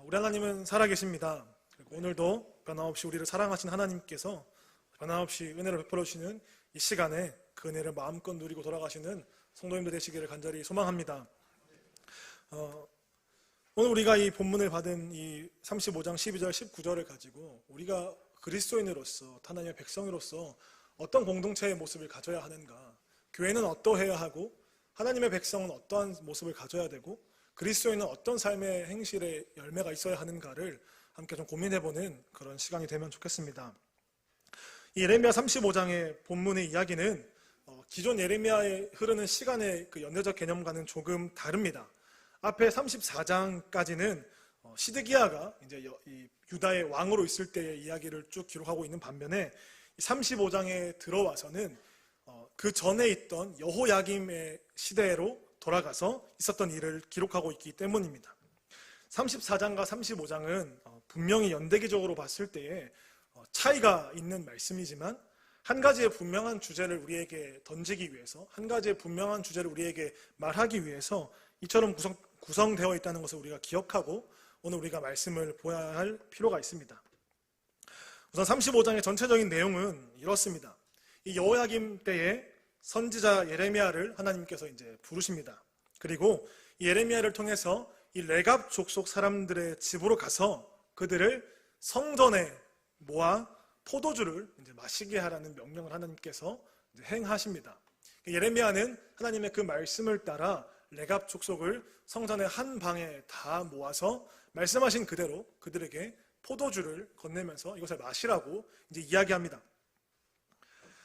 우리 하나님은 살아계십니다. 그리고 오늘도 변함없이 우리를 사랑하신 하나님께서 변함없이 은혜를 베풀어 주시는 이 시간에 그 은혜를 마음껏 누리고 돌아가시는 성도님들 되시기를 간절히 소망합니다. 오늘 우리가 이 본문을 받은 이 35장 12절 19절을 가지고 우리가 그리스도인으로서 하나님의 백성으로서 어떤 공동체의 모습을 가져야 하는가, 교회는 어떠해야 하고 하나님의 백성은 어떠한 모습을 가져야 되고 그리스도인은 어떤 삶의 행실의 열매가 있어야 하는가를 함께 좀 고민해보는 그런 시간이 되면 좋겠습니다. 이 예레미야 35장의 본문의 이야기는 기존 예레미야에 흐르는 시간의 그 연대적 개념과는 조금 다릅니다. 앞에 34장까지는 시드기야가 이제 유다의 왕으로 있을 때의 이야기를 쭉 기록하고 있는 반면에 35장에 들어와서는 그 전에 있던 여호야김의 시대로 돌아가서 있었던 일을 기록하고 있기 때문입니다. 34장과 35장은 분명히 연대기적으로 봤을 때에 차이가 있는 말씀이지만 한 가지의 분명한 주제를 우리에게 던지기 위해서, 한 가지의 분명한 주제를 우리에게 말하기 위해서 이처럼 구성되어 있다는 것을 우리가 기억하고 오늘 우리가 말씀을 보아야 할 필요가 있습니다. 우선 35장의 전체적인 내용은 이렇습니다. 이 여호야김 때에 선지자 예레미야를 하나님께서 이제 부르십니다. 그리고 이 예레미야를 통해서 이 레갑 족속 사람들의 집으로 가서 그들을 성전에 모아 포도주를 이제 마시게 하라는 명령을 하나님께서 이제 행하십니다. 예레미야는 하나님의 그 말씀을 따라 레갑 족속을 성전의 한 방에 다 모아서 말씀하신 그대로 그들에게 포도주를 건네면서 이것을 마시라고 이제 이야기합니다.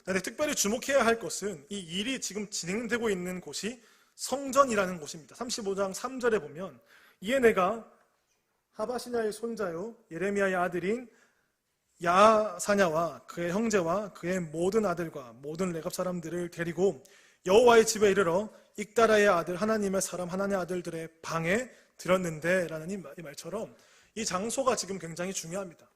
그런데 특별히 주목해야 할 것은 이 일이 지금 진행되고 있는 곳이 성전이라는 곳입니다. 35장 3절에 보면 이에 내가 하바시냐의 손자요 예레미야의 아들인 야사냐와 그의 형제와 그의 모든 아들과 모든 레갑 사람들을 데리고 여호와의 집에 이르러 익다라의 아들 하나님의 사람 하나님의 아들들의 방에 들었는데 라는 이 말처럼 이 장소가 지금 굉장히 중요합니다.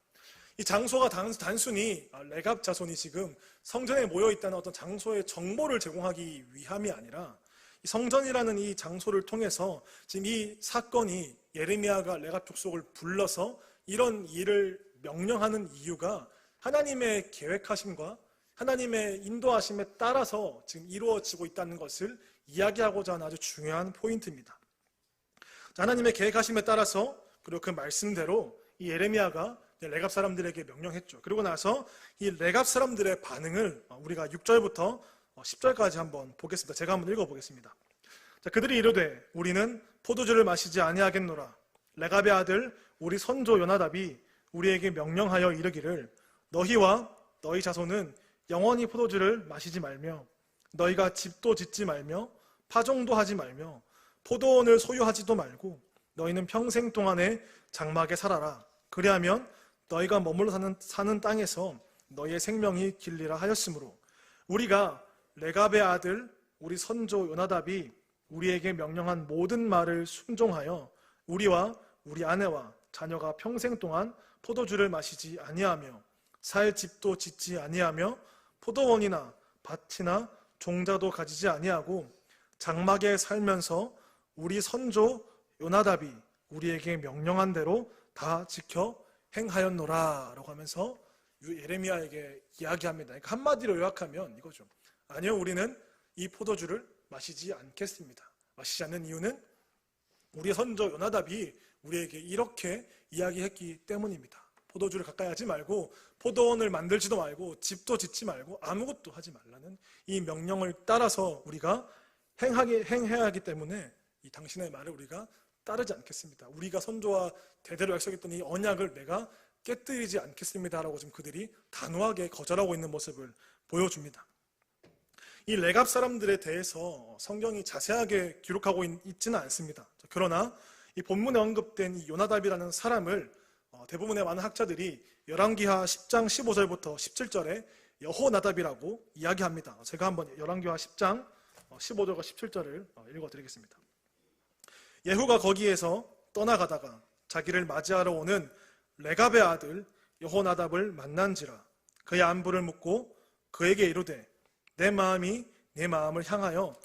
이 장소가 단순히 레갑 자손이 지금 성전에 모여 있다는 어떤 장소의 정보를 제공하기 위함이 아니라 이 성전이라는 이 장소를 통해서 지금 이 사건이 예레미야가 레갑 족속을 불러서 이런 일을 명령하는 이유가 하나님의 계획하심과 하나님의 인도하심에 따라서 지금 이루어지고 있다는 것을 이야기하고자 하는 아주 중요한 포인트입니다. 하나님의 계획하심에 따라서 그리고 그 말씀대로 이 예레미야가 레갑 사람들에게 명령했죠. 그리고 나서 이 레갑 사람들의 반응을 우리가 6절부터 10절까지 한번 보겠습니다. 제가 한번 읽어보겠습니다. 자, 그들이 이르되 우리는 포도주를 마시지 아니하겠노라. 레갑의 아들 우리 선조 요나답이 우리에게 명령하여 이르기를 너희와 너희 자손은 영원히 포도주를 마시지 말며 너희가 집도 짓지 말며 파종도 하지 말며 포도원을 소유하지도 말고 너희는 평생 동안에 장막에 살아라. 그리하면 너희가 머물러 사는 땅에서 너희의 생명이 길리라 하였으므로 우리가 레갑의 아들 우리 선조 요나답이 우리에게 명령한 모든 말을 순종하여 우리와 우리 아내와 자녀가 평생 동안 포도주를 마시지 아니하며 살 집도 짓지 아니하며 포도원이나 밭이나 종자도 가지지 아니하고 장막에 살면서 우리 선조 요나답이 우리에게 명령한 대로 다 지켜 행하였노라 라고 하면서 예레미야에게 이야기합니다. 그러니까 한마디로 요약하면 이거죠. 아니요, 우리는 이 포도주를 마시지 않겠습니다. 마시지 않는 이유는 우리 선조 요나답이 우리에게 이렇게 이야기했기 때문입니다. 포도주를 가까이 하지 말고 포도원을 만들지도 말고 집도 짓지 말고 아무것도 하지 말라는 이 명령을 따라서 우리가 행해야 하기 때문에 이 당신의 말을 우리가 따르지 않겠습니다. 우리가 선조와 대대로 약속했던 이 언약을 내가 깨뜨리지 않겠습니다 라고 지금 그들이 단호하게 거절하고 있는 모습을 보여줍니다. 이 레갑 사람들에 대해서 성경이 자세하게 기록하고 있지는 않습니다. 그러나 이 본문에 언급된 이 요나답이라는 사람을 대부분의 많은 학자들이 열왕기하 10장 15절부터 17절에 여호나답이라고 이야기합니다. 제가 한번 열왕기하 10장 15절과 17절을 읽어드리겠습니다. 예후가 거기에서 떠나가다가 자기를 맞이하러 오는 레갑의 아들 여호나답을 만난지라. 그의 안부를 묻고 그에게 이르되 내 마음이 내 마음을 향하여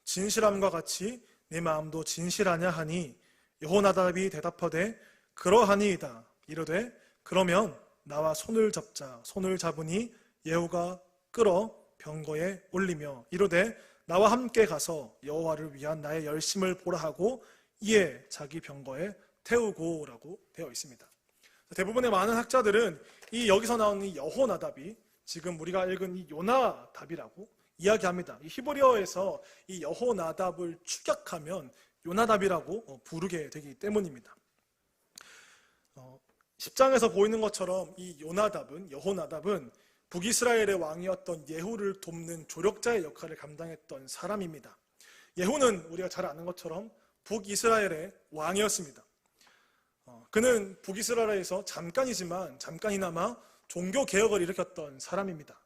진실함과 같이 내 마음도 진실하냐 하니 여호나답이 대답하되 그러하니이다. 이르되 그러면 나와 손을 잡자. 손을 잡으니 예후가 끌어 병거에 올리며 이르되 나와 함께 가서 여호와를 위한 나의 열심을 보라 하고 이에 자기 병거에 태우고라고 되어 있습니다. 대부분의 많은 학자들은 이 여기서 나오는 이 여호나답이 지금 우리가 읽은 이 요나답이라고 이야기합니다. 이 히브리어에서 이 여호나답을 축약하면 요나답이라고 부르게 되기 때문입니다. 10장에서 보이는 것처럼 이 여호나답은 북이스라엘의 왕이었던 예후를 돕는 조력자의 역할을 감당했던 사람입니다. 예후는 우리가 잘 아는 것처럼 북이스라엘의 왕이었습니다. 그는 북이스라엘에서 잠깐이나마 종교개혁을 일으켰던 사람입니다.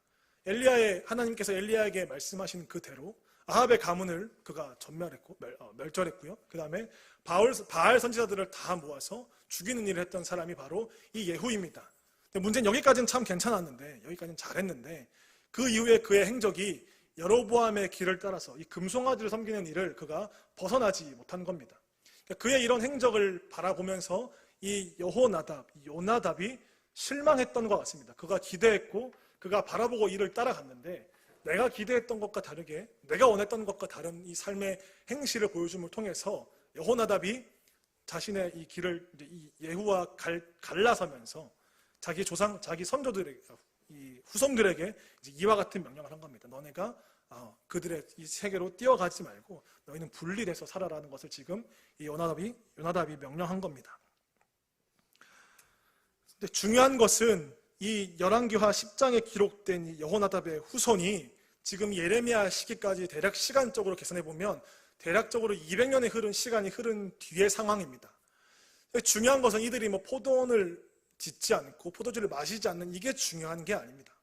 하나님께서 엘리야에게 말씀하신 그대로 아합의 가문을 그가 멸절했고요. 그 다음에 바알 선지자들을 다 모아서 죽이는 일을 했던 사람이 바로 이 예후입니다. 근데 문제는 여기까지는 참 괜찮았는데, 여기까지는 잘했는데, 그 이후에 그의 행적이 여로보암의 길을 따라서 이 금송아지를 섬기는 일을 그가 벗어나지 못한 겁니다. 그의 이런 행적을 바라보면서 이 요나답이 실망했던 것 같습니다. 그가 기대했고 그가 바라보고 이를 따라갔는데 내가 기대했던 것과 다르게 내가 원했던 것과 다른 이 삶의 행실을 보여줌을 통해서 여호나답이 자신의 이 길을 이 예후와 갈라서면서 자기 선조들에게, 이 후손들에게 이와 같은 명령을 한 겁니다. 너네가 그들의 이 세계로 뛰어가지 말고 너희는 분리돼서 살아라는 것을 지금 이 요나답이 명령한 겁니다. 근데 중요한 것은 이 열왕기하 10장에 기록된 이 여호나답의 후손이 지금 예레미야 시기까지 대략 시간적으로 계산해 보면 대략적으로 200년의 시간이 흐른 뒤의 상황입니다. 중요한 것은 이들이 포도원을 짓지 않고 포도주를 마시지 않는 이게 중요한 게 아닙니다.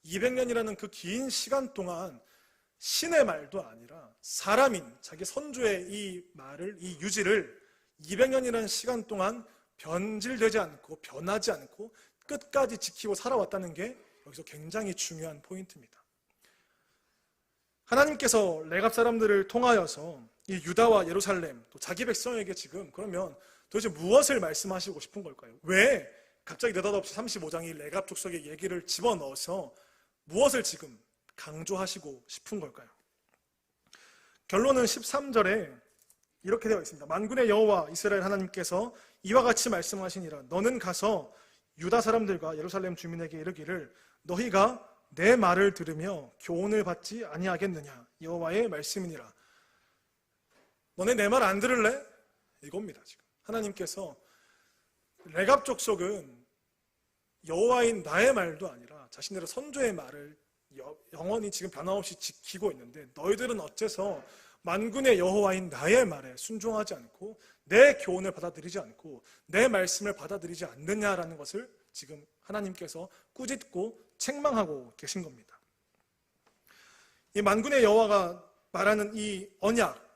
200년이라는 그 긴 시간 동안 신의 말도 아니라 사람인 자기 선조의 이 유지를 200년이라는 시간 동안 변질되지 않고 변하지 않고 끝까지 지키고 살아왔다는 게 여기서 굉장히 중요한 포인트입니다. 하나님께서 레갑 사람들을 통하여서 이 유다와 예루살렘 또 자기 백성에게 지금 그러면 도대체 무엇을 말씀하시고 싶은 걸까요? 왜 갑자기 느닷없이 35장이 레갑 족속의 얘기를 집어넣어서 무엇을 지금 강조하시고 싶은 걸까요? 결론은 13절에 이렇게 되어 있습니다. 만군의 여호와 이스라엘 하나님께서 이와 같이 말씀하시니라. 너는 가서 유다 사람들과 예루살렘 주민에게 이르기를 너희가 내 말을 들으며 교훈을 받지 아니하겠느냐. 여호와의 말씀이니라. 너네 내 말 안 들을래? 이겁니다. 지금 하나님께서 레갑 족속은 여호와인 나의 말도 아니라 자신들의 선조의 말을 영원히 지금 변함없이 지키고 있는데 너희들은 어째서 만군의 여호와인 나의 말에 순종하지 않고 내 교훈을 받아들이지 않고 내 말씀을 받아들이지 않느냐라는 것을 지금 하나님께서 꾸짖고 책망하고 계신 겁니다. 이 만군의 여호와가 말하는 이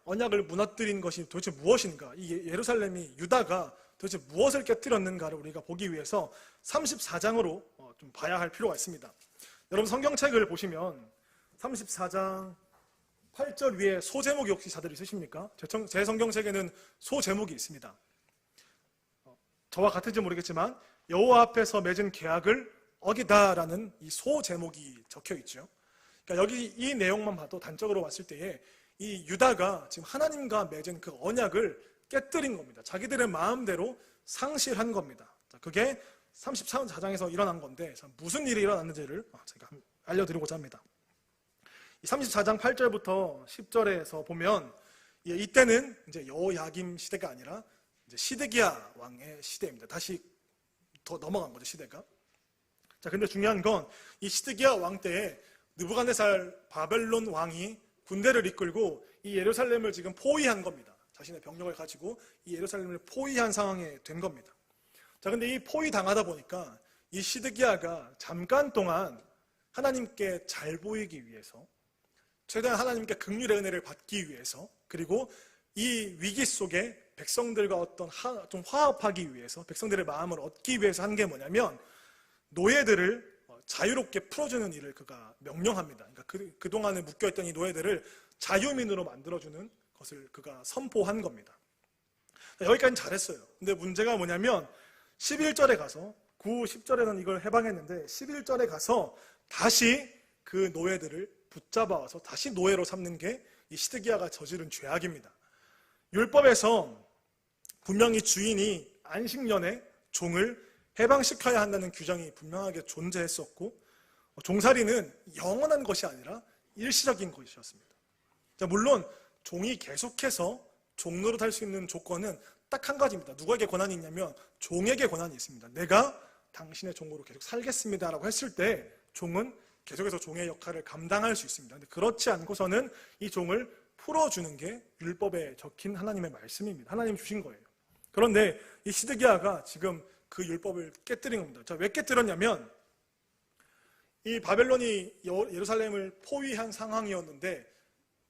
언약을 무너뜨린 것이 도대체 무엇인가? 이 예루살렘이 유다가 도대체 무엇을 깨뜨렸는가를 우리가 보기 위해서 34장으로 좀 봐야 할 필요가 있습니다. 여러분 성경책을 보시면 34장 8절 위에 소제목이 혹시 다들 있으십니까? 제 성경책에는 소제목이 있습니다. 저와 같은지 모르겠지만 여호와 앞에서 맺은 계약을 어기다라는 이 소제목이 적혀 있죠. 그러니까 여기 이 내용만 봐도 단적으로 봤을 때에 이 유다가 지금 하나님과 맺은 그 언약을 깨뜨린 겁니다. 자기들의 마음대로 상실한 겁니다. 그게 34장에서 일어난 건데 무슨 일이 일어났는지를 제가 알려드리고자 합니다. 34장 8절부터 10절에서 보면 이때는 이제 여호야김 시대가 아니라 이제 시드기야 왕의 시대입니다. 다시 더 넘어간 거죠, 시대가. 자, 근데 중요한 건 이 시드기야 왕 때에 느부갓네살 바벨론 왕이 군대를 이끌고 이 예루살렘을 지금 포위한 겁니다. 자신의 병력을 가지고 이 예루살렘을 포위한 상황에 된 겁니다. 자, 근데 이 포위 당하다 보니까 이 시드기야가 잠깐 동안 하나님께 잘 보이기 위해서 최대한 하나님께 긍휼의 은혜를 받기 위해서 그리고 이 위기 속에 백성들과 좀 화합하기 위해서 백성들의 마음을 얻기 위해서 한 게 뭐냐면 노예들을 자유롭게 풀어주는 일을 그가 명령합니다. 그러니까 그동안에 묶여있던 이 노예들을 자유민으로 만들어주는 것을 그가 선포한 겁니다. 여기까지는 잘했어요. 근데 문제가 뭐냐면 11절에 가서 9, 10절에는 이걸 해방했는데 11절에 가서 다시 그 노예들을 붙잡아와서 다시 노예로 삼는 게 이 시드기야가 저지른 죄악입니다. 율법에서 분명히 주인이 안식년에 종을 해방시켜야 한다는 규정이 분명하게 존재했었고, 종살이는 영원한 것이 아니라 일시적인 것이었습니다. 물론 종이 계속해서 종노릇 할 수 있는 조건은 딱 한 가지입니다. 누구에게 권한이 있냐면 종에게 권한이 있습니다. 내가 당신의 종으로 계속 살겠습니다 라고 했을 때 종은 계속해서 종의 역할을 감당할 수 있습니다. 근데 그렇지 않고서는 이 종을 풀어주는 게 율법에 적힌 하나님의 말씀입니다. 하나님 주신 거예요. 그런데 이 시드기야가 지금 그 율법을 깨뜨린 겁니다. 자, 왜 깨뜨렸냐면 이 바벨론이 예루살렘을 포위한 상황이었는데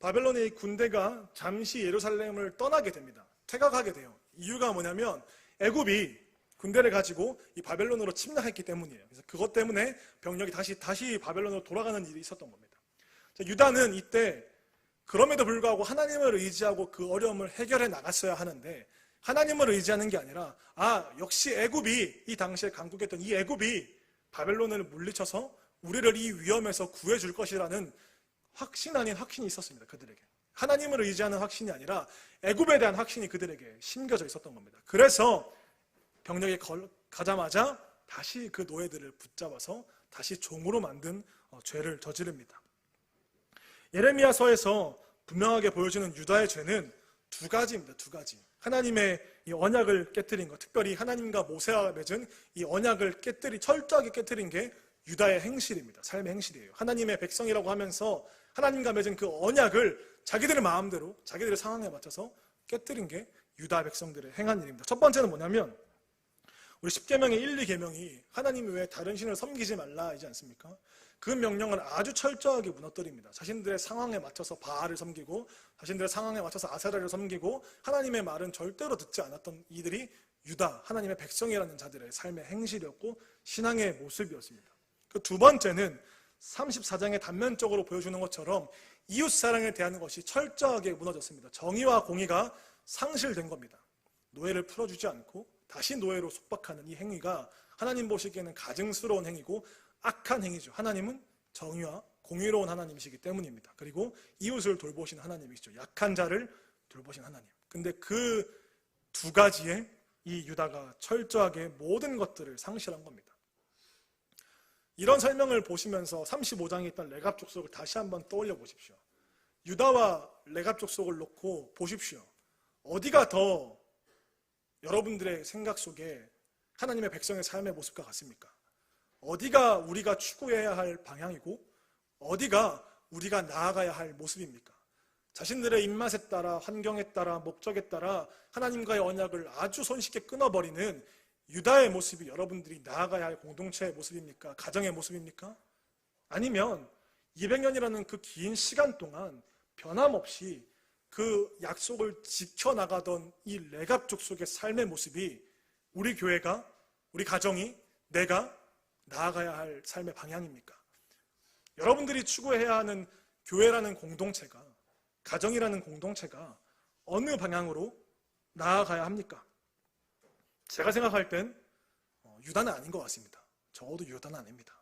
바벨론의 군대가 잠시 예루살렘을 떠나게 됩니다. 퇴각하게 돼요. 이유가 뭐냐면 애굽이 군대를 가지고 이 바벨론으로 침략했기 때문이에요. 그래서 그것 때문에 병력이 다시 바벨론으로 돌아가는 일이 있었던 겁니다. 자, 유다는 이때 그럼에도 불구하고 하나님을 의지하고 그 어려움을 해결해 나갔어야 하는데 하나님을 의지하는 게 아니라 역시 애굽이 이 당시에 강국했던 이 애굽이 바벨론을 물리쳐서 우리를 이 위험에서 구해줄 것이라는 확신 아닌 확신이 있었습니다. 그들에게. 하나님을 의지하는 확신이 아니라 애굽에 대한 확신이 그들에게 심겨져 있었던 겁니다. 그래서 병력이 가자마자 다시 그 노예들을 붙잡아서 다시 종으로 만든 죄를 저지릅니다. 예레미야서에서 분명하게 보여주는 유다의 죄는 두 가지입니다. 두 가지. 하나님의 이 언약을 깨뜨린 것, 특별히 하나님과 모세와 맺은 이 언약을 철저하게 깨뜨린 게 유다의 행실입니다. 삶의 행실이에요. 하나님의 백성이라고 하면서 하나님과 맺은 그 언약을 자기들의 마음대로, 자기들의 상황에 맞춰서 깨뜨린 게 유다 백성들의 행한 일입니다. 첫 번째는 뭐냐면 우리 10계명의 1, 2계명이 하나님 외에 다른 신을 섬기지 말라이지 않습니까? 그 명령을 아주 철저하게 무너뜨립니다. 자신들의 상황에 맞춰서 바알을 섬기고 자신들의 상황에 맞춰서 아세라를 섬기고 하나님의 말은 절대로 듣지 않았던 이들이 유다, 하나님의 백성이라는 자들의 삶의 행실이었고 신앙의 모습이었습니다. 그 두 번째는 34장의 단면적으로 보여주는 것처럼 이웃사랑에 대한 것이 철저하게 무너졌습니다. 정의와 공의가 상실된 겁니다. 노예를 풀어주지 않고 다시 노예로 속박하는 이 행위가 하나님 보시기에는 가증스러운 행위고 악한 행위죠. 하나님은 정의와 공의로운 하나님이시기 때문입니다. 그리고 이웃을 돌보신 하나님이시죠. 약한 자를 돌보신 하나님. 근데 그 두 가지에 이 유다가 철저하게 모든 것들을 상실한 겁니다. 이런 설명을 보시면서 35장에 있던 레갑 족속을 다시 한번 떠올려 보십시오. 유다와 레갑 족속을 놓고 보십시오. 어디가 더 여러분들의 생각 속에 하나님의 백성의 삶의 모습과 같습니까? 어디가 우리가 추구해야 할 방향이고 어디가 우리가 나아가야 할 모습입니까? 자신들의 입맛에 따라 환경에 따라 목적에 따라 하나님과의 언약을 아주 손쉽게 끊어버리는 유다의 모습이 여러분들이 나아가야 할 공동체의 모습입니까? 가정의 모습입니까? 아니면 200년이라는 그 긴 시간 동안 변함없이 그 약속을 지켜나가던 이 레갑 족속의 삶의 모습이 우리 교회가, 우리 가정이, 내가 나아가야 할 삶의 방향입니까? 여러분들이 추구해야 하는 교회라는 공동체가, 가정이라는 공동체가 어느 방향으로 나아가야 합니까? 제가 생각할 땐 유다는 아닌 것 같습니다. 적어도 유다는 아닙니다.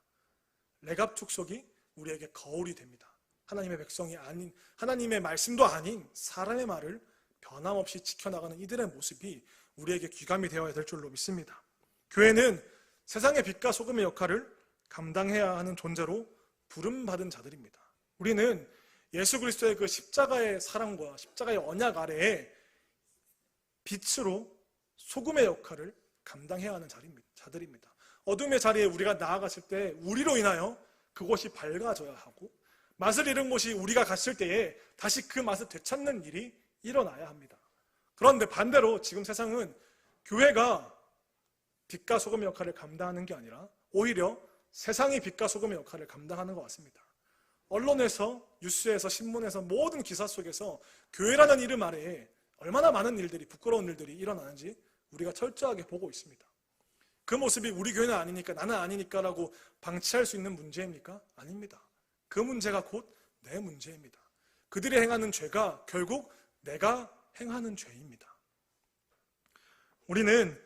레갑 족속이 우리에게 거울이 됩니다. 하나님의 백성이 아닌, 하나님의 말씀도 아닌 사람의 말을 변함없이 지켜나가는 이들의 모습이 우리에게 귀감이 되어야 될 줄로 믿습니다. 교회는 세상의 빛과 소금의 역할을 감당해야 하는 존재로 부름받은 자들입니다. 우리는 예수 그리스도의 그 십자가의 사랑과 십자가의 언약 아래에 빛으로 소금의 역할을 감당해야 하는 자들입니다. 어둠의 자리에 우리가 나아갔을 때 우리로 인하여 그곳이 밝아져야 하고 맛을 잃은 곳이 우리가 갔을 때에 다시 그 맛을 되찾는 일이 일어나야 합니다. 그런데 반대로 지금 세상은 교회가 빛과 소금의 역할을 감당하는 게 아니라 오히려 세상이 빛과 소금의 역할을 감당하는 것 같습니다. 언론에서, 뉴스에서, 신문에서 모든 기사 속에서 교회라는 이름 아래에 얼마나 많은 일들이, 부끄러운 일들이 일어나는지 우리가 철저하게 보고 있습니다. 그 모습이 우리 교회는 아니니까, 나는 아니니까 라고 방치할 수 있는 문제입니까? 아닙니다. 그 문제가 곧 내 문제입니다. 그들이 행하는 죄가 결국 내가 행하는 죄입니다. 우리는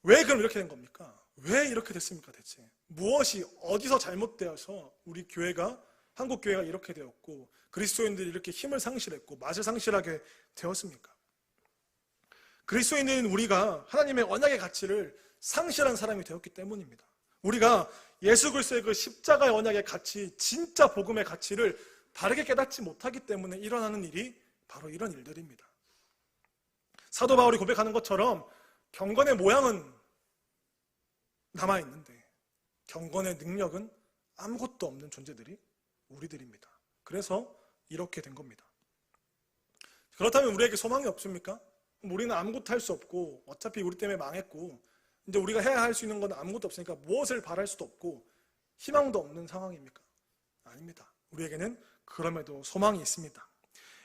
왜 그럼 이렇게 된 겁니까? 왜 이렇게 됐습니까 대체? 무엇이 어디서 잘못되어서 우리 교회가, 한국 교회가 이렇게 되었고 그리스도인들이 이렇게 힘을 상실했고 맛을 상실하게 되었습니까? 그리스도인인 우리가 하나님의 언약의 가치를 상실한 사람이 되었기 때문입니다. 우리가 예수 그리스도의 그 십자가의 언약의 가치, 진짜 복음의 가치를 바르게 깨닫지 못하기 때문에 일어나는 일이 바로 이런 일들입니다. 사도 바울이 고백하는 것처럼 경건의 모양은 남아있는데 경건의 능력은 아무것도 없는 존재들이 우리들입니다. 그래서 이렇게 된 겁니다. 그렇다면 우리에게 소망이 없습니까? 우리는 아무것도 할 수 없고 어차피 우리 때문에 망했고 이제 우리가 해야 할 수 있는 건 아무것도 없으니까 무엇을 바랄 수도 없고 희망도 없는 상황입니까? 아닙니다. 우리에게는 그럼에도 소망이 있습니다.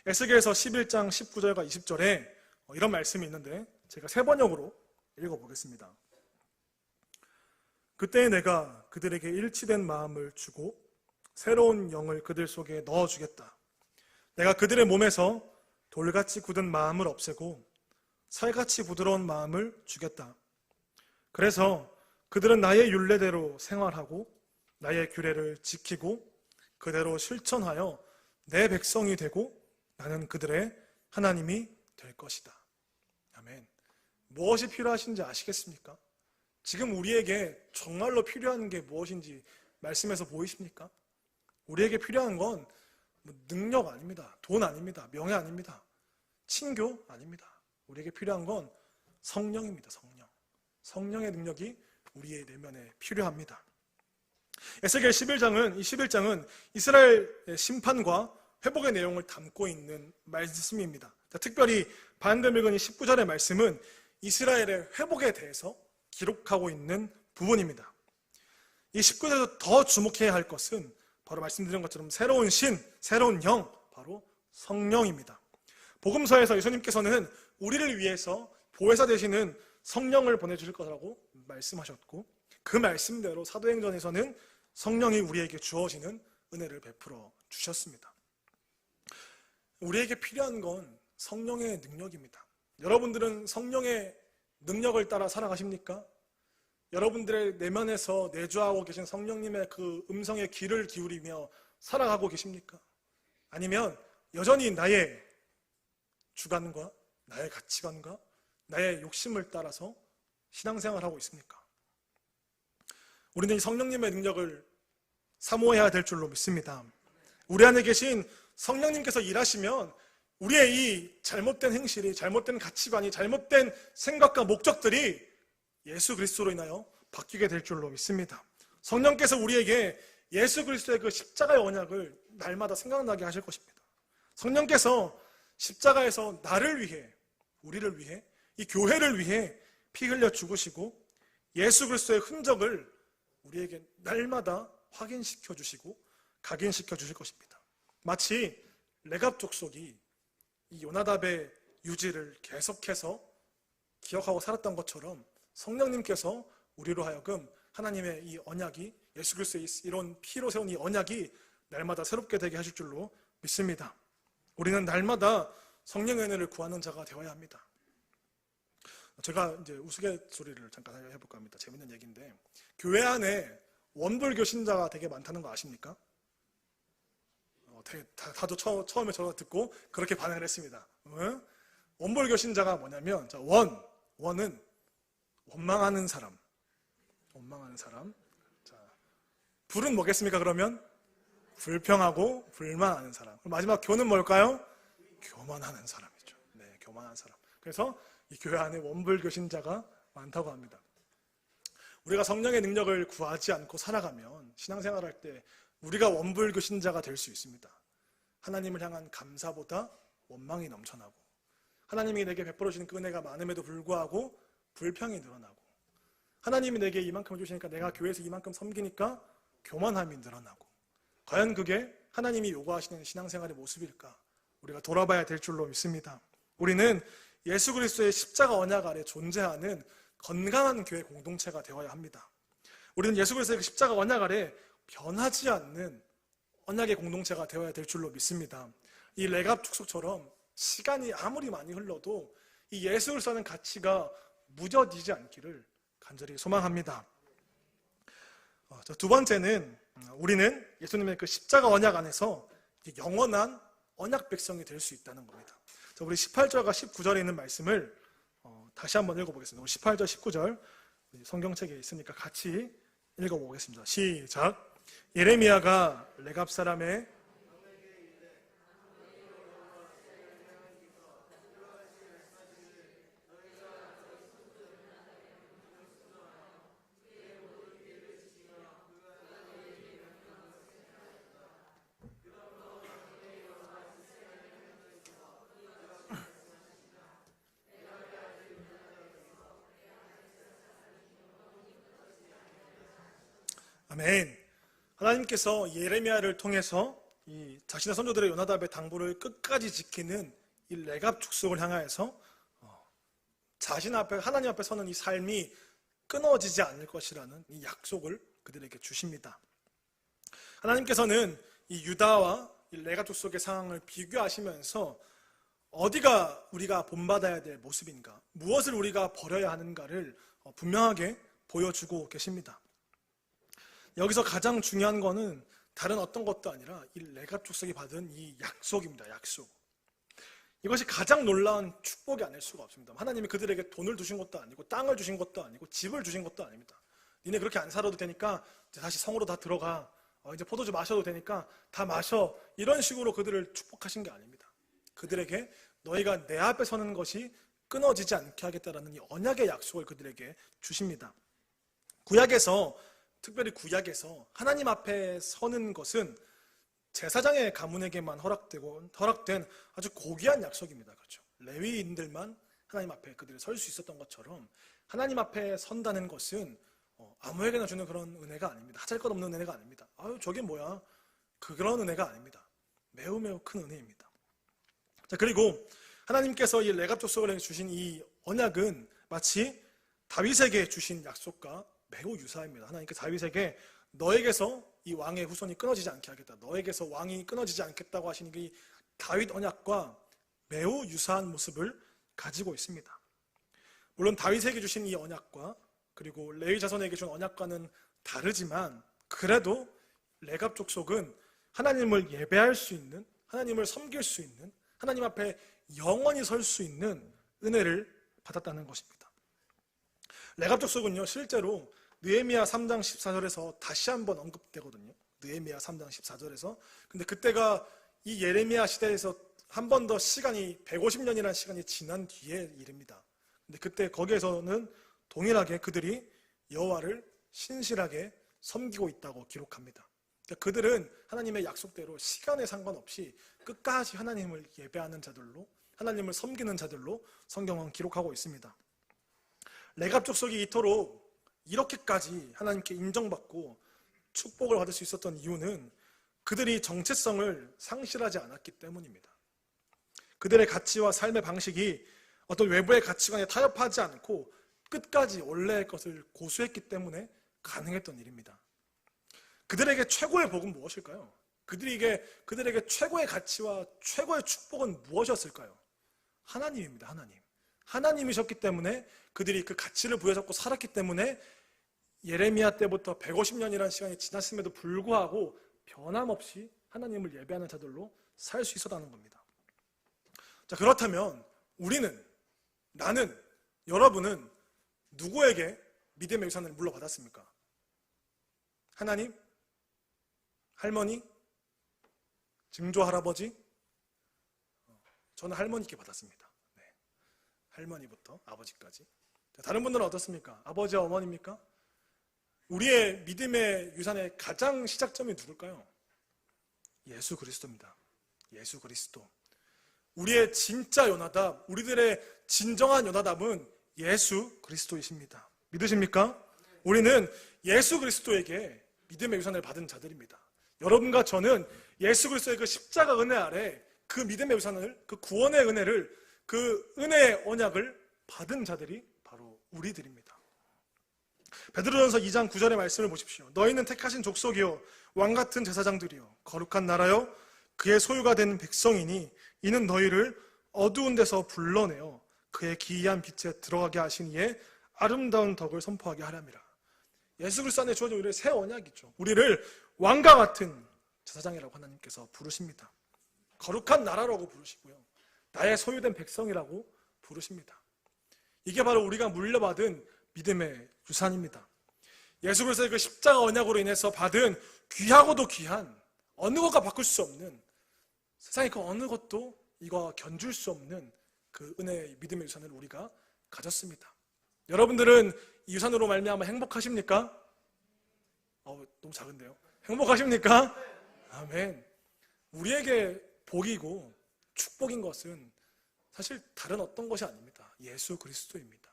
에스겔서 11장 19절과 20절에 이런 말씀이 있는데 제가 세 번역으로 읽어보겠습니다. 그때 내가 그들에게 일치된 마음을 주고 새로운 영을 그들 속에 넣어주겠다. 내가 그들의 몸에서 돌같이 굳은 마음을 없애고 살같이 부드러운 마음을 주겠다. 그래서 그들은 나의 율례대로 생활하고 나의 규례를 지키고 그대로 실천하여 내 백성이 되고 나는 그들의 하나님이 될 것이다. 아멘. 무엇이 필요하신지 아시겠습니까? 지금 우리에게 정말로 필요한 게 무엇인지 말씀에서 보이십니까? 우리에게 필요한 건 능력 아닙니다. 돈 아닙니다. 명예 아닙니다. 친교 아닙니다. 우리에게 필요한 건 성령입니다. 성령. 성령의 능력이 우리의 내면에 필요합니다. 에스겔 11장은 이스라엘의 심판과 회복의 내용을 담고 있는 말씀입니다. 특별히 반대밀건이 19절의 말씀은 이스라엘의 회복에 대해서 기록하고 있는 부분입니다. 이 19절에서 더 주목해야 할 것은 바로 말씀드린 것처럼 새로운 신, 새로운 영, 바로 성령입니다. 복음서에서 예수님께서는 우리를 위해서 보혜사 되시는 성령을 보내주실 거라고 말씀하셨고 그 말씀대로 사도행전에서는 성령이 우리에게 주어지는 은혜를 베풀어 주셨습니다. 우리에게 필요한 건 성령의 능력입니다. 여러분들은 성령의 능력을 따라 살아가십니까? 여러분들의 내면에서 내주하고 계신 성령님의 그 음성의 귀를 기울이며 살아가고 계십니까? 아니면 여전히 나의 주관과 나의 가치관과 나의 욕심을 따라서 신앙생활하고 있습니까? 우리는 이 성령님의 능력을 사모해야 될 줄로 믿습니다. 우리 안에 계신 성령님께서 일하시면 우리의 이 잘못된 행실이, 잘못된 가치관이, 잘못된 생각과 목적들이 예수 그리스도로 인하여 바뀌게 될 줄로 믿습니다. 성령께서 우리에게 예수 그리스도의 그 십자가의 언약을 날마다 생각나게 하실 것입니다. 성령께서 십자가에서 나를 위해, 우리를 위해, 이 교회를 위해 피 흘려 죽으시고 예수 그리스도의 흔적을 우리에게 날마다 확인시켜 주시고 각인시켜 주실 것입니다. 마치 레갑 족속이 이 요나답의 유지를 계속해서 기억하고 살았던 것처럼 성령님께서 우리로 하여금 하나님의 이 언약이, 예수 그리스도의 이런 피로 세운 이 언약이 날마다 새롭게 되게 하실 줄로 믿습니다. 우리는 날마다 성령의 은혜를 구하는 자가 되어야 합니다. 제가 이제 우스갯소리를 잠깐 해볼까 합니다. 재밌는 얘기인데, 교회 안에 원불교 신자가 되게 많다는 거 아십니까? 다들 처음에 저거 듣고 그렇게 반응을 했습니다. 원불교 신자가 뭐냐면, 원은 원망하는 사람. 자, 불은 뭐겠습니까? 그러면 불평하고 불만하는 사람. 마지막 교는 뭘까요? 교만하는 사람이죠. 네, 교만한 사람. 그래서 이 교회 안에 원불교 신자가 많다고 합니다. 우리가 성령의 능력을 구하지 않고 살아가면 신앙생활할 때 우리가 원불교 신자가 될 수 있습니다. 하나님을 향한 감사보다 원망이 넘쳐나고, 하나님이 내게 베풀어 주시는 그 은혜가 많음에도 불구하고 불평이 늘어나고, 하나님이 내게 이만큼 주시니까 내가 교회에서 이만큼 섬기니까 교만함이 늘어나고, 과연 그게 하나님이 요구하시는 신앙생활의 모습일까? 우리가 돌아봐야 될 줄로 믿습니다. 우리는 예수 그리스도의 십자가 언약 아래 존재하는 건강한 교회 공동체가 되어야 합니다. 우리는 예수 그리스도의 십자가 언약 아래 변하지 않는 언약의 공동체가 되어야 될 줄로 믿습니다. 이 레갑 축소처럼 시간이 아무리 많이 흘러도 이 예수 그리스도라는 가치가 무뎌지지 않기를 간절히 소망합니다. 두 번째는 우리는 예수님의 그 십자가 언약 안에서 영원한 언약 백성이 될 수 있다는 겁니다. 우리 18절과 19절에 있는 말씀을 다시 한번 읽어보겠습니다. 18절, 19절 성경책에 있으니까 같이 읽어보겠습니다. 시작. 예레미야가 레갑 사람의 아멘. 하나님께서 예레미야를 통해서 이 자신의 선조들의 요나답의 당부를 끝까지 지키는 이 레갑 족속을 향하여서 자신 앞에 하나님 앞에 서는 이 삶이 끊어지지 않을 것이라는 이 약속을 그들에게 주십니다. 하나님께서는 이 유다와 이 레갑 족속의 상황을 비교하시면서 어디가 우리가 본받아야 될 모습인가, 무엇을 우리가 버려야 하는가를 분명하게 보여주고 계십니다. 여기서 가장 중요한 것은 다른 어떤 것도 아니라 이 레갑 족속이 받은 이 약속입니다. 약속. 이것이 가장 놀라운 축복이 아닐 수가 없습니다. 하나님이 그들에게 돈을 주신 것도 아니고 땅을 주신 것도 아니고 집을 주신 것도 아닙니다. 니네 그렇게 안 살아도 되니까 이제 다시 성으로 다 들어가. 이제 포도주 마셔도 되니까 다 마셔. 이런 식으로 그들을 축복하신 게 아닙니다. 그들에게 너희가 내 앞에 서는 것이 끊어지지 않게 하겠다라는 이 언약의 약속을 그들에게 주십니다. 특별히 구약에서 하나님 앞에 서는 것은 제사장의 가문에게만 허락된 아주 고귀한 약속입니다. 그렇죠? 레위인들만 하나님 앞에 그들이 설 수 있었던 것처럼 하나님 앞에 선다는 것은 아무에게나 주는 그런 은혜가 아닙니다. 하잘것없는 은혜가 아닙니다. 저게 뭐야? 그런 은혜가 아닙니다. 매우 매우 큰 은혜입니다. 자, 그리고 하나님께서 이 레갑 족속을 주신 이 언약은 마치 다윗에게 주신 약속과 매우 유사합니다. 하나님께서 다윗에게 너에게서 이 왕의 후손이 끊어지지 않게 하겠다. 너에게서 왕이 끊어지지 않겠다고 하시는 이 다윗 언약과 매우 유사한 모습을 가지고 있습니다. 물론 다윗에게 주신 이 언약과 그리고 레위 자손에게 준 언약과는 다르지만 그래도 레갑 족속은 하나님을 예배할 수 있는, 하나님을 섬길 수 있는, 하나님 앞에 영원히 설 수 있는 은혜를 받았다는 것입니다. 레갑 족속은요, 실제로 느헤미야 3장 14절에서 다시 한번 언급되거든요. 느헤미야 3장 14절에서. 근데 그때가 이 예레미야 시대에서 한 번 더 시간이 150년이라는 시간이 지난 뒤의 일입니다. 근데 그때 거기에서는 동일하게 그들이 여호와를 신실하게 섬기고 있다고 기록합니다. 그러니까 그들은 하나님의 약속대로 시간에 상관없이 끝까지 하나님을 예배하는 자들로, 하나님을 섬기는 자들로 성경은 기록하고 있습니다. 레갑 족속이 이토록 이렇게까지 하나님께 인정받고 축복을 받을 수 있었던 이유는 그들이 정체성을 상실하지 않았기 때문입니다. 그들의 가치와 삶의 방식이 어떤 외부의 가치관에 타협하지 않고 끝까지 원래의 것을 고수했기 때문에 가능했던 일입니다. 그들에게 최고의 복은 무엇일까요? 그들에게 최고의 가치와 최고의 축복은 무엇이었을까요? 하나님입니다. 하나님. 하나님이셨기 때문에 그들이 그 가치를 부여잡고 살았기 때문에 예레미야 때부터 150년이라는 시간이 지났음에도 불구하고 변함없이 하나님을 예배하는 자들로 살 수 있었다는 겁니다. 자, 그렇다면 우리는, 나는, 여러분은 누구에게 믿음의 유산을 물려받았습니까? 하나님? 할머니? 증조 할아버지? 저는 할머니께 받았습니다. 네. 할머니부터 아버지까지. 다른 분들은 어떻습니까? 아버지와 어머니입니까? 우리의 믿음의 유산의 가장 시작점이 누굴까요? 예수 그리스도입니다. 예수 그리스도. 우리의 진짜 요나답, 우리들의 진정한 요나답은 예수 그리스도이십니다. 믿으십니까? 우리는 예수 그리스도에게 믿음의 유산을 받은 자들입니다. 여러분과 저는 예수 그리스도의 그 십자가 은혜 아래 그 믿음의 유산을, 그 구원의 은혜를, 그 은혜의 언약을 받은 자들이 바로 우리들입니다. 베드로전서 2장 9절의 말씀을 보십시오. 너희는 택하신 족속이요 왕같은 제사장들이요 거룩한 나라요 그의 소유가 된 백성이니 이는 너희를 어두운 데서 불러내어 그의 기이한 빛에 들어가게 하신 이의 아름다운 덕을 선포하게 하렵니다. 예수 그리스도 안에 주어진 우리의 새 언약이죠. 우리를 왕과 같은 제사장이라고 하나님께서 부르십니다. 거룩한 나라라고 부르시고요. 나의 소유된 백성이라고 부르십니다. 이게 바로 우리가 물려받은 믿음의 유산입니다. 예수 그리스도의 그 십자가 언약으로 인해서 받은 귀하고도 귀한, 어느 것과 바꿀 수 없는, 세상의 그 어느 것도 이거와 견줄 수 없는 그 은혜의 믿음의 유산을 우리가 가졌습니다. 여러분들은 이 유산으로 말미암아 행복하십니까? 너무 작은데요. 행복하십니까? 아멘. 우리에게 복이고 축복인 것은 사실 다른 어떤 것이 아닙니다. 예수 그리스도입니다.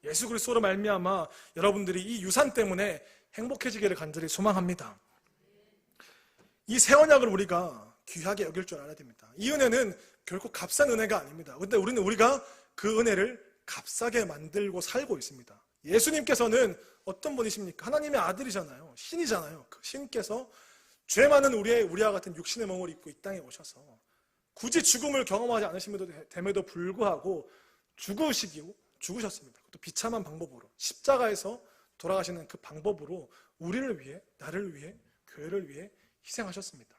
예수 그리스도로 말미암아 여러분들이 이 유산 때문에 행복해지기를 간절히 소망합니다. 이 새 언약을 우리가 귀하게 여길 줄 알아야 됩니다. 이 은혜는 결코 값싼 은혜가 아닙니다. 그런데 우리가 그 은혜를 값싸게 만들고 살고 있습니다. 예수님께서는 어떤 분이십니까? 하나님의 아들이잖아요. 신이잖아요. 그 신께서 죄 많은 우리와 같은 육신의 몸을 입고 이 땅에 오셔서 굳이 죽음을 경험하지 않으심에도 됨에도 불구하고 죽으셨습니다. 또 비참한 방법으로 십자가에서 돌아가시는 그 방법으로 우리를 위해, 나를 위해, 교회를 위해 희생하셨습니다.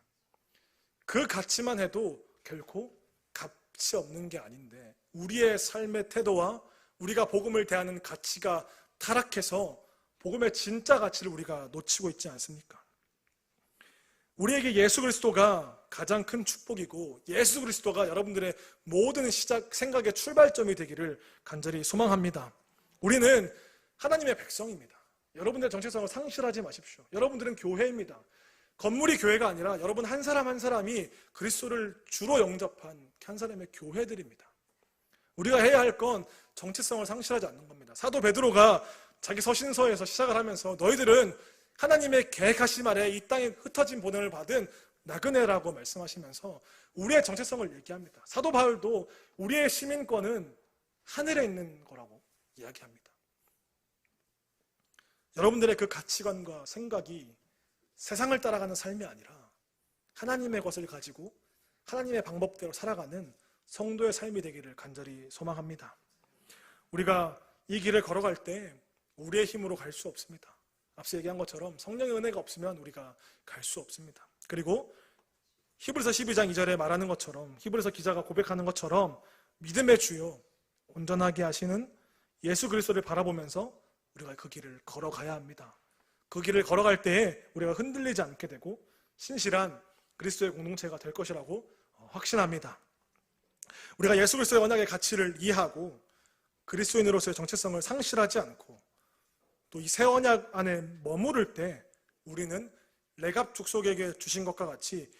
그 가치만 해도 결코 값이 없는 게 아닌데 우리의 삶의 태도와 우리가 복음을 대하는 가치가 타락해서 복음의 진짜 가치를 우리가 놓치고 있지 않습니까? 우리에게 예수 그리스도가 가장 큰 축복이고 예수 그리스도가 여러분들의 모든 생각의 출발점이 되기를 간절히 소망합니다. 우리는 하나님의 백성입니다. 여러분들의 정체성을 상실하지 마십시오. 여러분들은 교회입니다. 건물이 교회가 아니라 여러분 한 사람 한 사람이 그리스도를 주로 영접한 한 사람의 교회들입니다. 우리가 해야 할 건 정체성을 상실하지 않는 겁니다. 사도 베드로가 자기 서신서에서 시작을 하면서 너희들은 하나님의 계획하심 아래 이 땅에 흩어진 보냄을 받은 나그네라고 말씀하시면서 우리의 정체성을 얘기합니다. 사도 바울도 우리의 시민권은 하늘에 있는 거라고 이야기합니다. 여러분들의 그 가치관과 생각이 세상을 따라가는 삶이 아니라 하나님의 것을 가지고 하나님의 방법대로 살아가는 성도의 삶이 되기를 간절히 소망합니다. 우리가 이 길을 걸어갈 때 우리의 힘으로 갈 수 없습니다. 앞서 얘기한 것처럼 성령의 은혜가 없으면 우리가 갈 수 없습니다. 그리고 히브리서 12장 2절에 말하는 것처럼 히브리서 기자가 고백하는 것처럼 믿음의 주요 온전하게 하시는 예수 그리스도를 바라보면서 우리가 그 길을 걸어가야 합니다. 그 길을 걸어갈 때에 우리가 흔들리지 않게 되고 신실한 그리스도의 공동체가 될 것이라고 확신합니다. 우리가 예수 그리스도의 언약의 가치를 이해하고 그리스도인으로서의 정체성을 상실하지 않고 또 이 새 언약 안에 머무를 때 우리는 레갑 족속에게 주신 것과 같이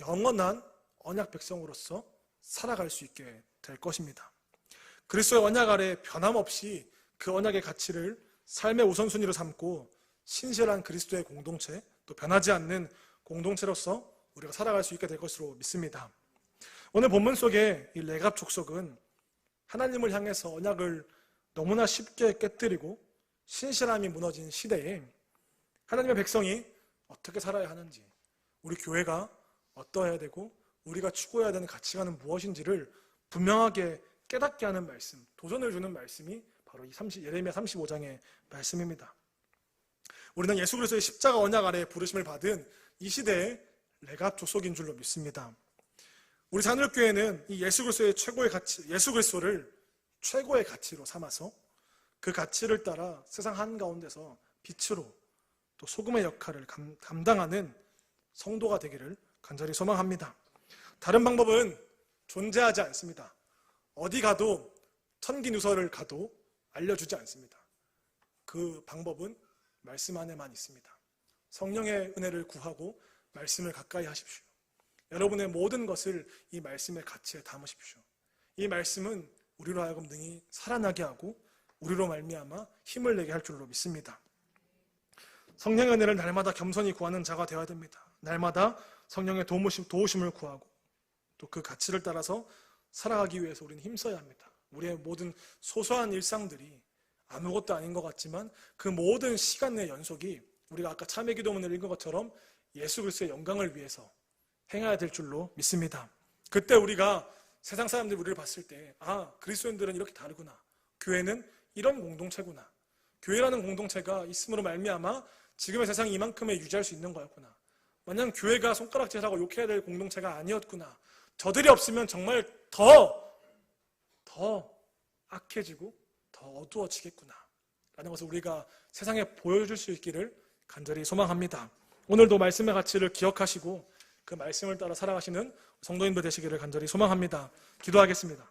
영원한 언약 백성으로서 살아갈 수 있게 될 것입니다. 그리스도의 언약 아래 변함없이 그 언약의 가치를 삶의 우선순위로 삼고 신실한 그리스도의 공동체, 또 변하지 않는 공동체로서 우리가 살아갈 수 있게 될 것으로 믿습니다. 오늘 본문 속에 이 레갑 족속은 하나님을 향해서 언약을 너무나 쉽게 깨뜨리고 신실함이 무너진 시대에 하나님의 백성이 어떻게 살아야 하는지, 우리 교회가 어떠해야 되고 우리가 추구해야 되는 가치관은 무엇인지를 분명하게 깨닫게 하는 말씀, 도전을 주는 말씀이 바로 이 예레미야 35장의 말씀입니다. 우리는 예수 그리스도의 십자가 언약 아래 부르심을 받은 이 시대의 레갑 족속인 줄로 믿습니다. 우리 산울교회는 이 예수 그리스도의 최고의 가치, 예수 그리스도를 최고의 가치로 삼아서 그 가치를 따라 세상 한가운데서 빛으로 또 소금의 역할을 감당하는 성도가 되기를 간절히 소망합니다. 다른 방법은 존재하지 않습니다. 어디 가도 천기누설을 가도 알려주지 않습니다. 그 방법은 말씀 안에만 있습니다. 성령의 은혜를 구하고 말씀을 가까이 하십시오. 여러분의 모든 것을 이 말씀의 가치에 담으십시오. 이 말씀은 우리로 하여금 능히 살아나게 하고 우리로 말미암아 힘을 내게 할 줄로 믿습니다. 성령의 은혜를 날마다 겸손히 구하는 자가 되어야 됩니다. 날마다 성령의 도우심을 구하고 또 그 가치를 따라서 살아가기 위해서 우리는 힘써야 합니다. 우리의 모든 소소한 일상들이 아무것도 아닌 것 같지만 그 모든 시간의 연속이 우리가 아까 참회 기도문을 읽은 것처럼 예수 그리스도의 영광을 위해서 행해야 될 줄로 믿습니다. 그때 우리가 세상 사람들이 우리를 봤을 때 그리스도인들은 이렇게 다르구나. 교회는 이런 공동체구나. 교회라는 공동체가 있음으로 말미암아 지금의 세상이 이만큼에 유지할 수 있는 거였구나. 만약 교회가 손가락질하고 욕해야 될 공동체가 아니었구나. 저들이 없으면 정말 더 악해지고 더 어두워지겠구나 라는 것을 우리가 세상에 보여줄 수 있기를 간절히 소망합니다. 오늘도 말씀의 가치를 기억하시고 그 말씀을 따라 살아가시는 성도님들 되시기를 간절히 소망합니다. 기도하겠습니다.